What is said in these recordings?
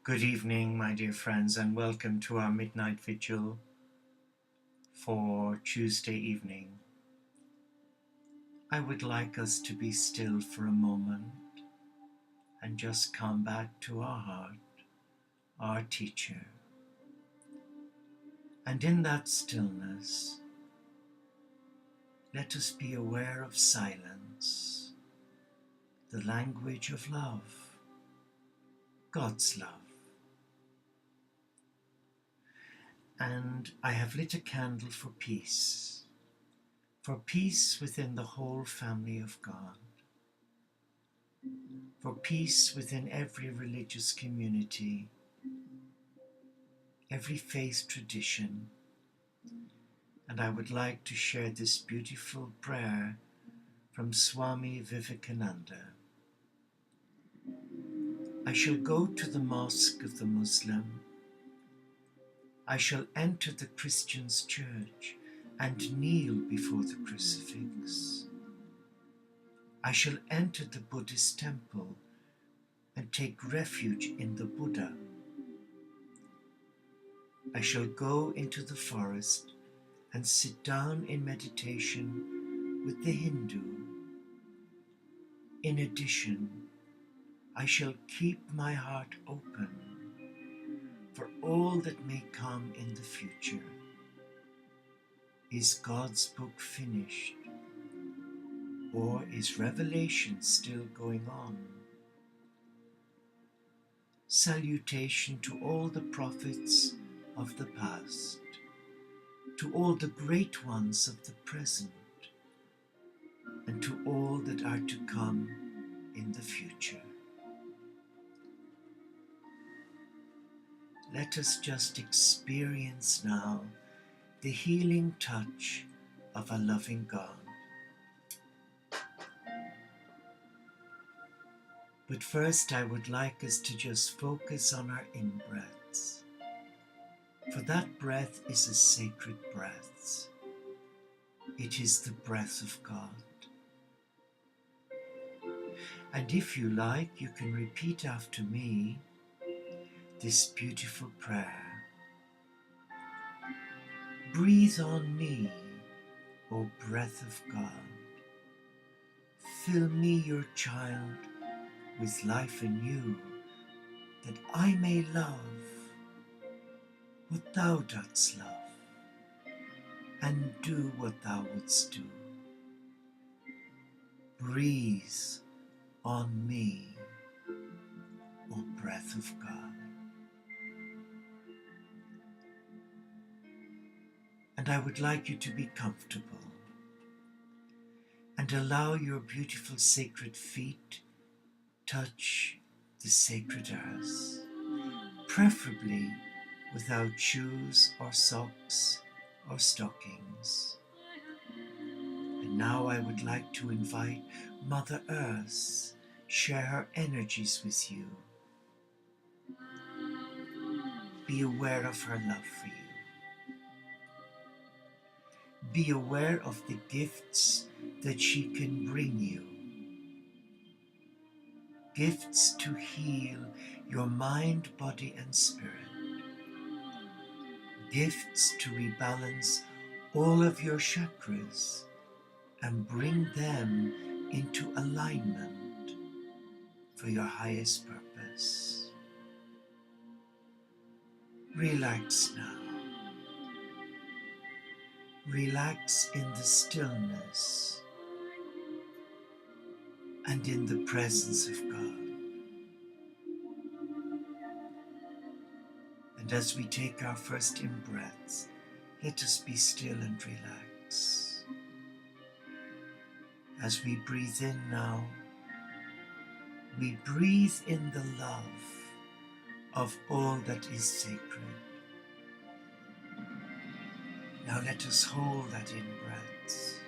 Good evening, my dear friends, and welcome to our midnight vigil for Tuesday evening. I would like us to be still for a moment and just come back to our heart, our teacher. And in that stillness, let us be aware of silence, the language of love, God's love. And I have lit a candle for peace within the whole family of God, for peace within every religious community, every faith tradition. And I would like to share this beautiful prayer from Swami Vivekananda. I shall go to the mosque of the Muslim. I shall enter the Christian's church and kneel before the crucifix. I shall enter the Buddhist temple and take refuge in the Buddha. I shall go into the forest and sit down in meditation with the Hindu. In addition, I shall keep my heart open for all that may come in the future. Is God's book finished, or is revelation still going on? Salutation to all the prophets of the past, to all the great ones of the present, and to all that are to come in the future. Let us just experience now the healing touch of a loving God. But first I would like us to just focus on our in-breaths, for that breath is a sacred breath. It is the breath of God. And if you like, you can repeat after me this beautiful prayer. Breathe on me, O breath of God. Fill me, your child, with life anew, that I may love what thou dost love, and do what thou wouldst do. Breathe on me, O breath of God. And I would like you to be comfortable and allow your beautiful sacred feet touch the sacred earth, preferably without shoes or socks or stockings. And now I would like to invite Mother Earth, share her energies with you. Be aware of her love for you. Be aware of the gifts that she can bring you. Gifts to heal your mind, body, and spirit. Gifts to rebalance all of your chakras and bring them into alignment for your highest purpose. Relax now. Relax in the stillness and in the presence of God. And as we take our first in-breaths, let us be still and relax. As we breathe in now, we breathe in the love of all that is sacred. Now let us hold that in-breath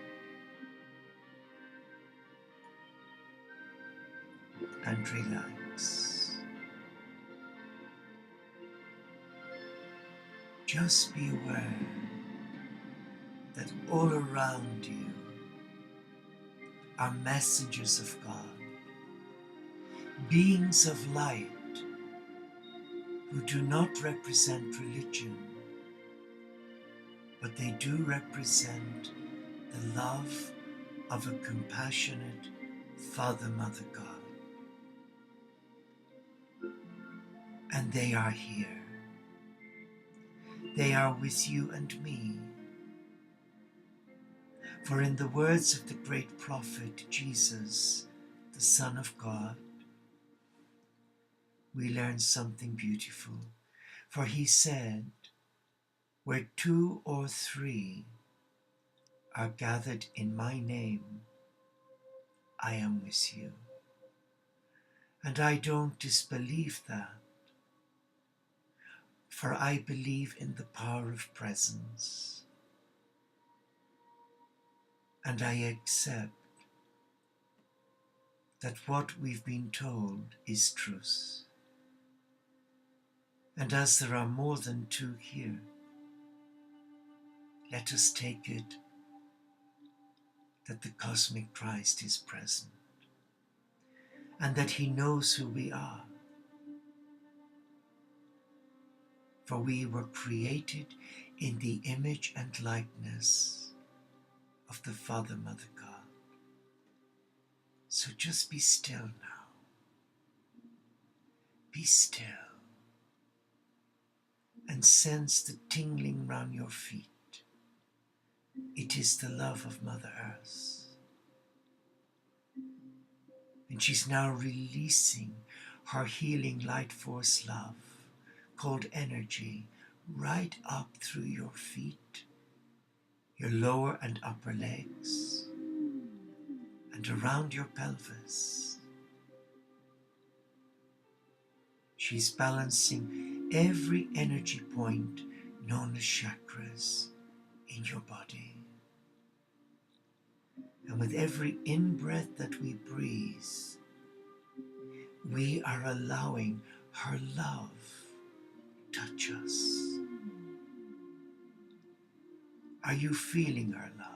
and relax. Just be aware that all around you are messengers of God, beings of light who do not represent religion, but they do represent the love of a compassionate Father, Mother God. And they are here. They are with you and me. For in the words of the great prophet Jesus, the Son of God, we learn something beautiful. For he said, where 2 or 3 are gathered in my name, I am with you. And I don't disbelieve that, for I believe in the power of presence. And I accept that what we've been told is truth. And as there are more than 2 here, let us take it that the cosmic Christ is present and that he knows who we are. For we were created in the image and likeness of the Father, Mother God. So just be still now. Be still and sense the tingling round your feet. It is the love of Mother Earth. And she's now releasing her healing light force love, called energy, right up through your feet, your lower and upper legs, and around your pelvis. She's balancing every energy point known as chakras in your body. And with every in-breath that we breathe, we are allowing her love touch us. Are you feeling her love?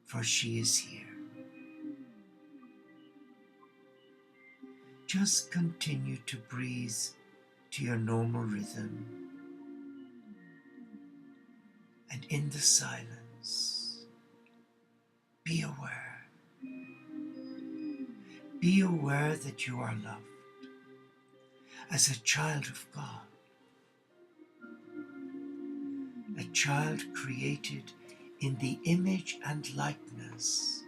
For she is here. Just continue to breathe to your normal rhythm. And in the silence, be aware. Be aware that you are loved as a child of God. A child created in the image and likeness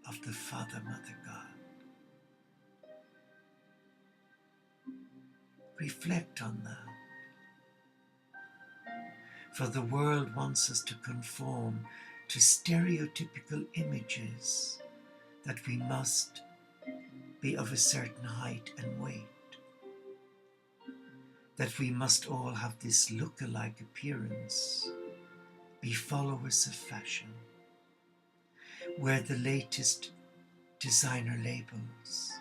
of the Father, Mother God. Reflect on that. For the world wants us to conform to stereotypical images that we must be of a certain height and weight, that we must all have this look-alike appearance, be followers of fashion, wear the latest designer labels.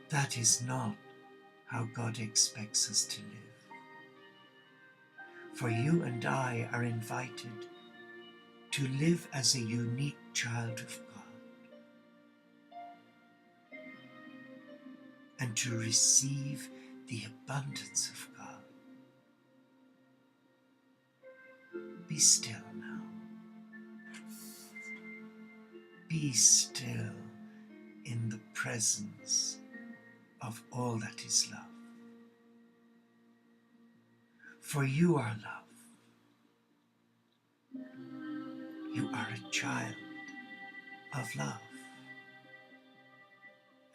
That is not how God expects us to live. For you and I are invited to live as a unique child of God and to receive the abundance of God. Be still now. Be still in the presence of all that is love. For you are love. You are a child of love,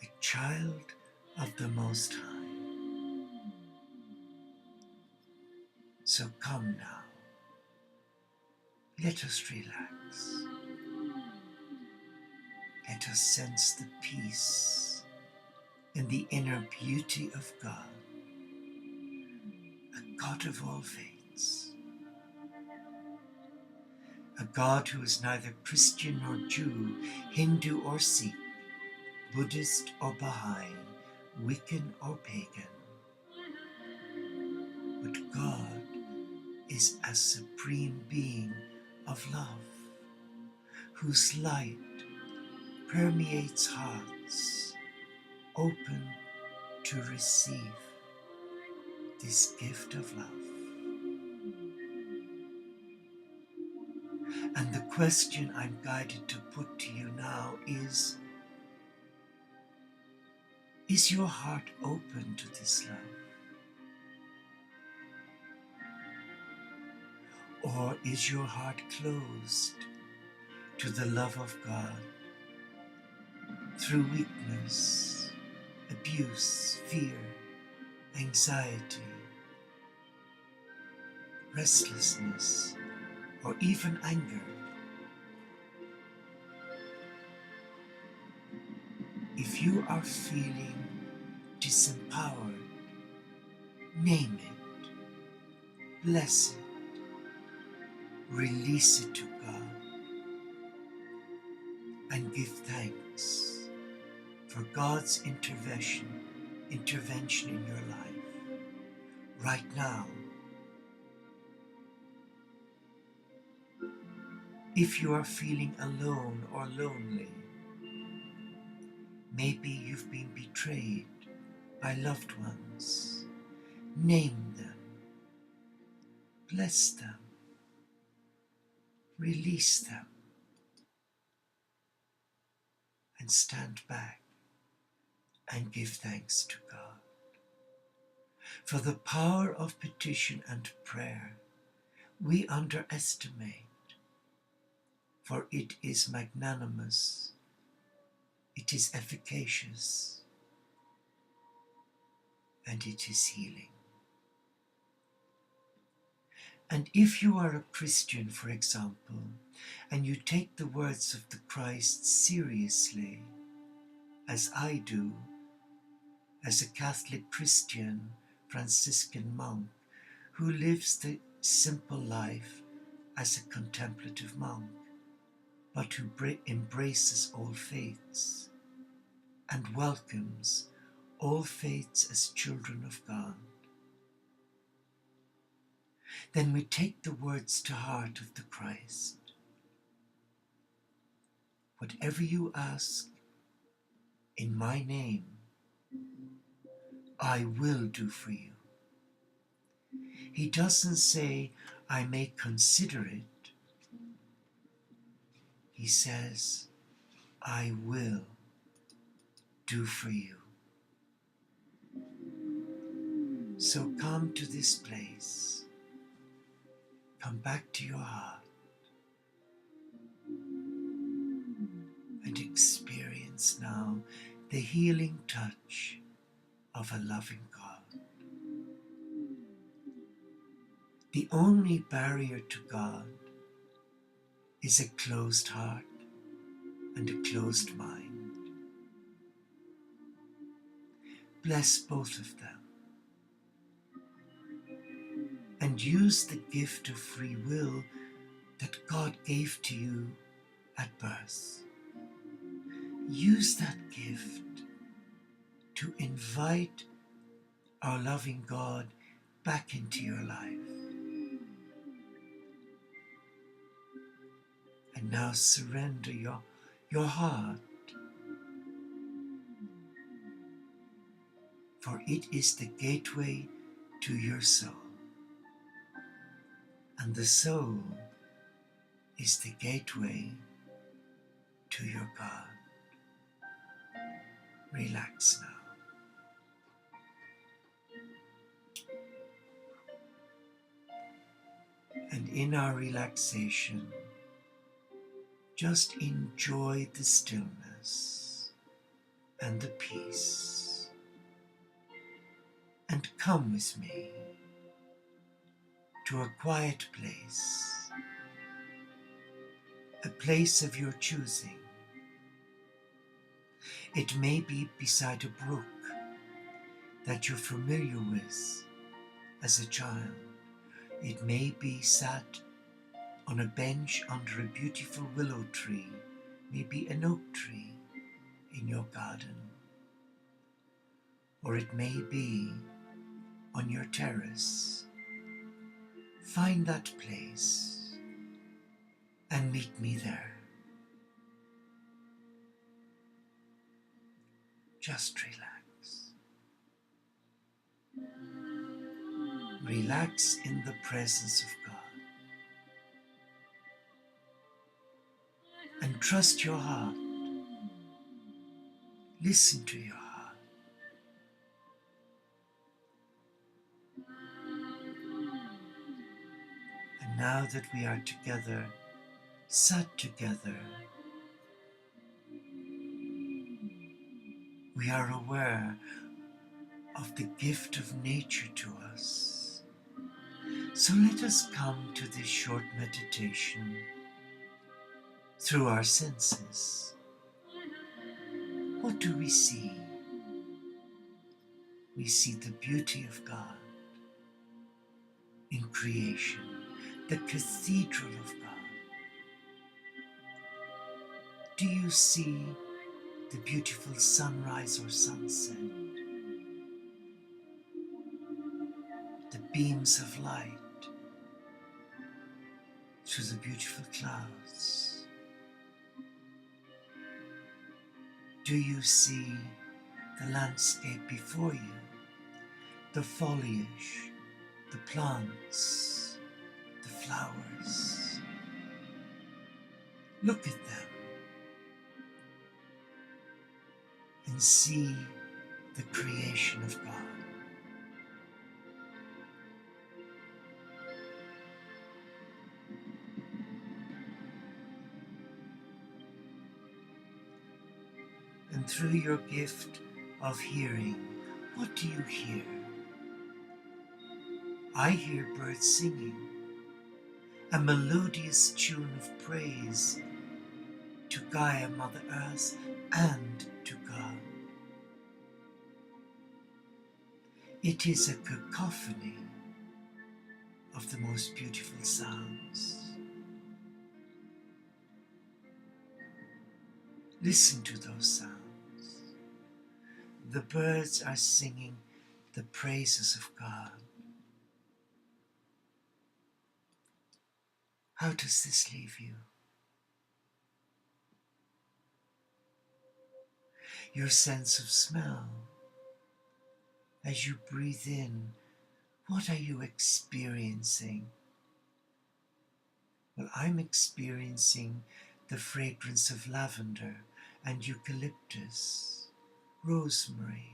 a child of the Most High. So come now, let us relax. Let us sense the peace and the inner beauty of God, a God of all faiths, a God who is neither Christian nor Jew, Hindu or Sikh, Buddhist or Baha'i, Wiccan or pagan. But God is a supreme being of love, whose light permeates hearts, open to receive this gift of love. And the question I'm guided to put to you now is your heart open to this love? Or is your heart closed to the love of God through weakness, abuse, fear, anxiety, restlessness, or even anger? If you are feeling disempowered, name it, bless it, release it to God, and give thanks for God's intervention in your life right now. If you are feeling alone or lonely, maybe you've been betrayed by loved ones, name them, bless them, release them, and stand back and give thanks to God. For the power of petition and prayer we underestimate, for it is magnanimous, it is efficacious, and it is healing. And if you are a Christian, for example, and you take the words of the Christ seriously, as I do, as a Catholic Christian Franciscan monk who lives the simple life as a contemplative monk, but who embraces all faiths and welcomes all faiths as children of God, then we take the words to heart of the Christ. Whatever you ask in my name, I will do for you. He doesn't say, I may consider it. He says, I will do for you. So come to this place. Come back to your heart and experience now the healing touch of a loving God. The only barrier to God is a closed heart and a closed mind. Bless both of them and use the gift of free will that God gave to you at birth. Use that gift to invite our loving God back into your life. And now surrender your heart, for it is the gateway to your soul. And the soul is the gateway to your God. Relax now. And in our relaxation, just enjoy the stillness and the peace. And come with me to a quiet place, a place of your choosing. It may be beside a brook that you're familiar with as a child. It may be sat on a bench under a beautiful willow tree, maybe an oak tree in your garden. Or it may be on your terrace. Find that place and meet me there. Just relax. Relax in the presence of God and trust your heart. Listen to your heart. And now that we are together, sat together, we are aware of the gift of nature to us. So let us come to this short meditation through our senses. What do we see? We see the beauty of God in creation, the Cathedral of God. Do you see the beautiful sunrise or sunset? The beams of light through the beautiful clouds? Do you see the landscape before you? The foliage, the plants, the flowers. Look at them and see the creation of God. And through your gift of hearing, what do you hear? I hear birds singing, a melodious tune of praise to Gaia, Mother Earth, and to God. It is a cacophony of the most beautiful sounds. Listen to those sounds. The birds are singing the praises of God. How does this leave you? Your sense of smell. As you breathe in, what are you experiencing? Well, I'm experiencing the fragrance of lavender and eucalyptus, rosemary,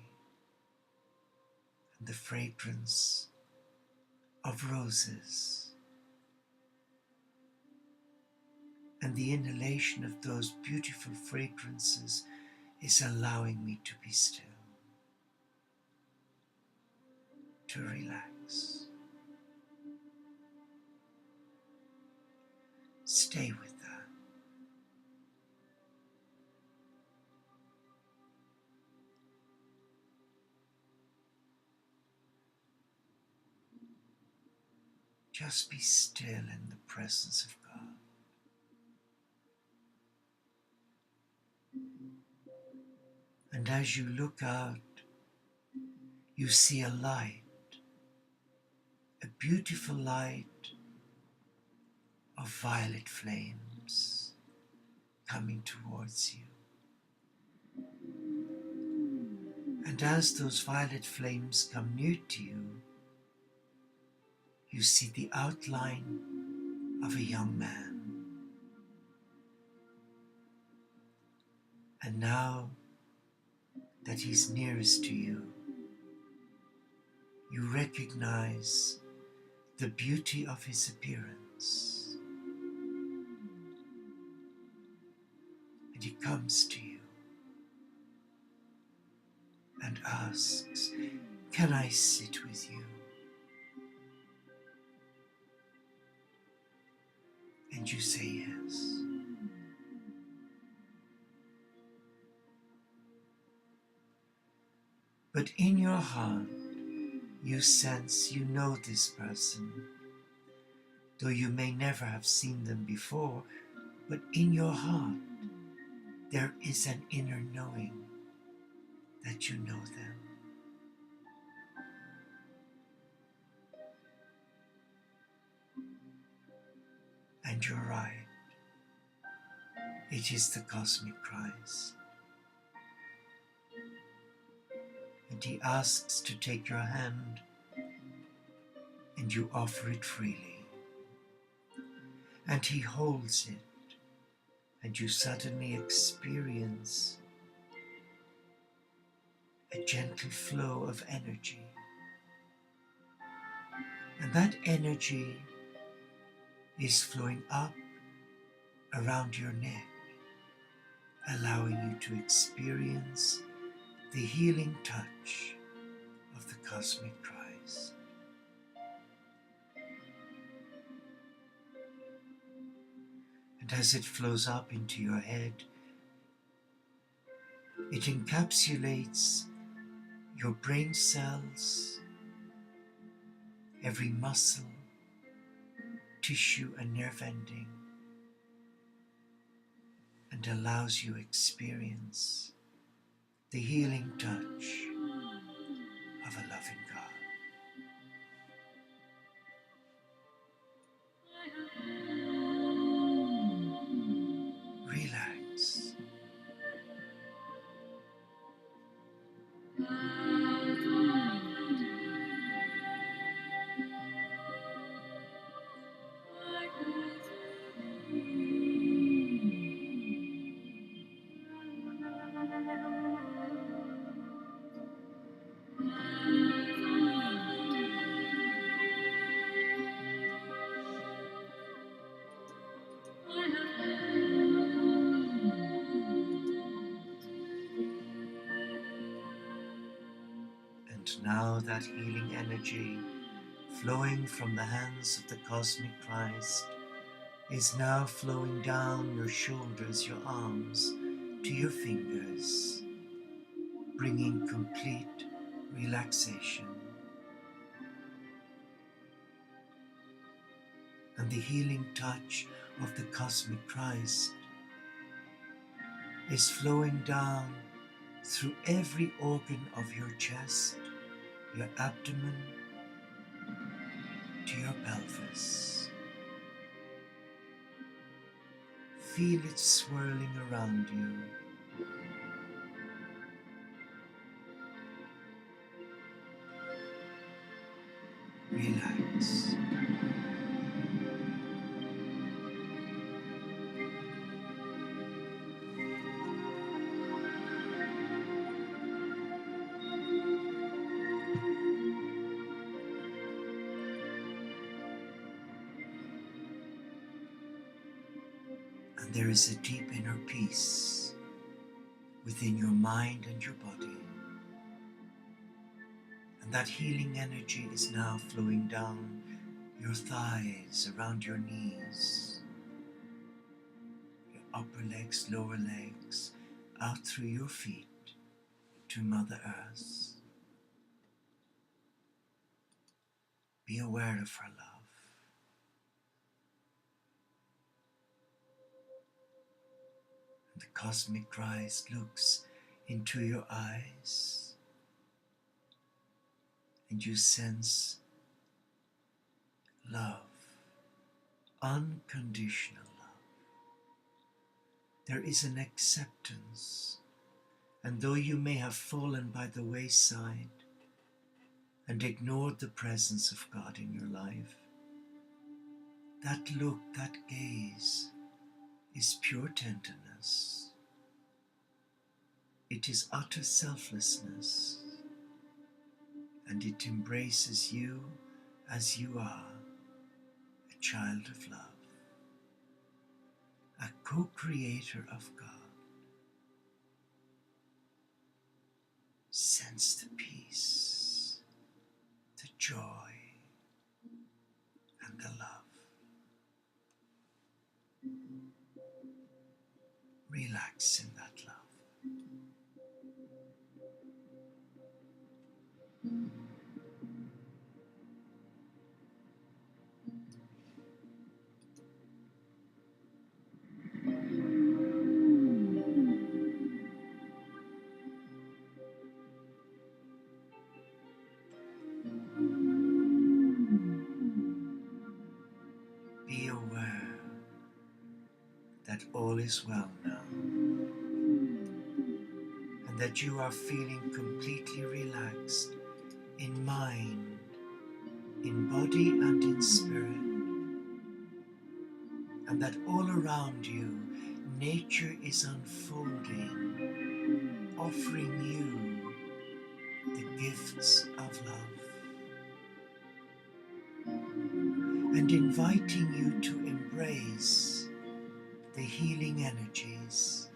and the fragrance of roses. And the inhalation of those beautiful fragrances is allowing me to be still, to relax. Stay with that. Just be still in the presence of God. And as you look out, you see a light, a beautiful light of violet flames coming towards you. And as those violet flames come near to you, you see the outline of a young man. And now that he's nearest to you, you recognize the beauty of his appearance. And he comes to you and asks, "Can I sit with you?" And you say yes. But in your heart, you sense you know this person, though you may never have seen them before, but in your heart, there is an inner knowing that you know them. And you're right. It is the cosmic Christ. And and He asks to take your hand, and you offer it freely, and He holds it, and you suddenly experience a gentle flow of energy, and that energy is flowing up around your neck, allowing you to experience the healing touch of the cosmic Christ. And as it flows up into your head, it encapsulates your brain cells, every muscle, tissue and nerve ending, and allows you experience the healing touch of a loving God. Relax. And now that healing energy flowing from the hands of the cosmic Christ is now flowing down your shoulders, your arms, to your fingers, bringing complete relaxation. And the healing touch of the cosmic Christ is flowing down through every organ of your chest, your abdomen, to your pelvis. Feel it swirling around you. Relax. And there is a deep inner peace within your mind and your body. And that healing energy is now flowing down your thighs, around your knees, your upper legs, lower legs, out through your feet to Mother Earth. Be aware of her love. And the cosmic Christ looks into your eyes, and you sense love, unconditional love. There is an acceptance, and though you may have fallen by the wayside and ignored the presence of God in your life, that look, that gaze is pure tenderness. It is utter selflessness, and it embraces you as you are, a child of love, a co-creator of God. Sense the peace, the joy, and the love. Relax in that love. Be aware that all is well now, and that you are feeling completely relaxed in mind, in body and in spirit, and that all around you nature is unfolding, offering you the gifts of love and inviting you to embrace the healing energies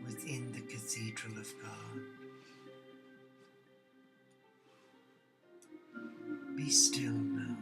within the Cathedral of God. Be still now.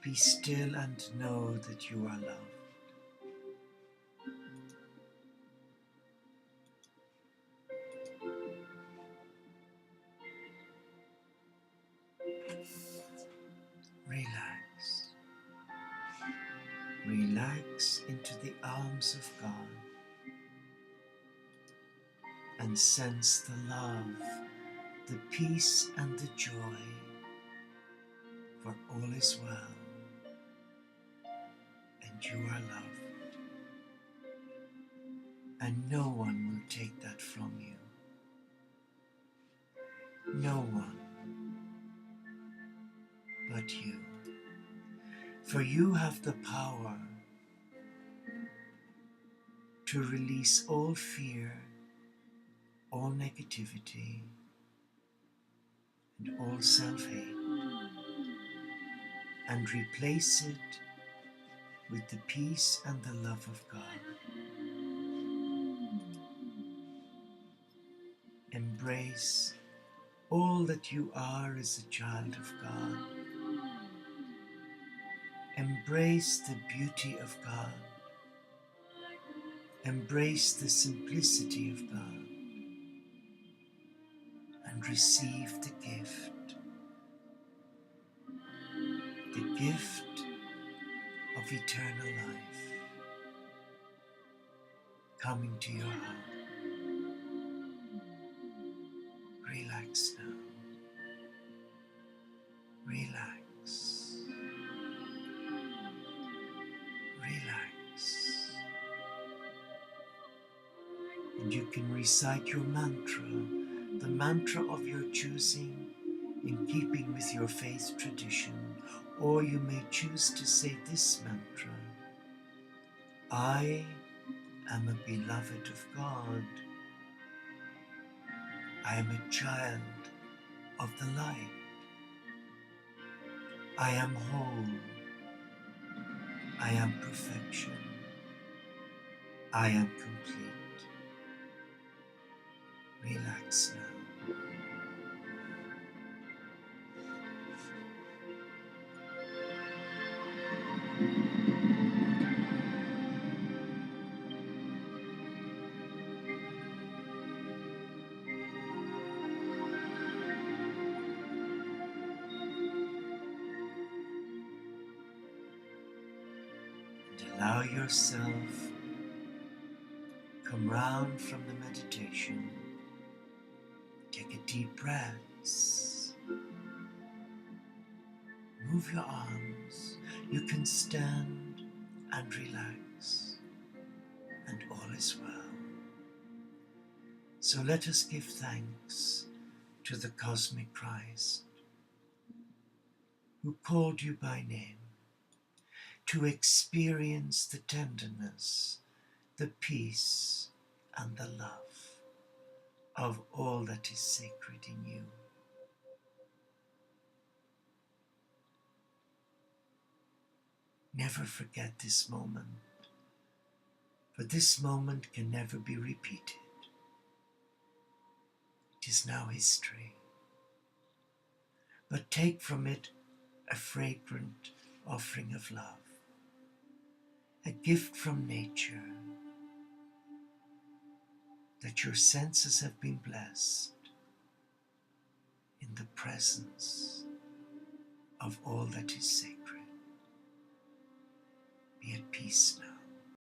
Be still and know that you are loved. Relax. Relax into the arms of God and sense the love, the peace and the joy, for all is well and you are loved, and no one will take that from you. No one but you. For you have the power to release all fear, all negativity, and all self-hate, and replace it with the peace and the love of God. Embrace all that you are as a child of God. Embrace the beauty of God. Embrace the simplicity of God and receive the gift of eternal life coming to your heart. Relax now. Relax. Relax. And you can recite your mantra, the mantra of your choosing, in keeping with your faith tradition, or you may choose to say this mantra: I am a beloved of God. I am a child of the light. I am whole. I am perfection. I am complete. Relax now. And allow yourself come round from the meditation. Take a deep breath. Move your arms. You can stand and relax, and all is well. So let us give thanks to the cosmic Christ who called you by name to experience the tenderness, the peace, and the love of all that is sacred in you. Never forget this moment, for this moment can never be repeated. It is now history. But take from it a fragrant offering of love, a gift from nature, that your senses have been blessed in the presence of all that is sacred. Be at peace now.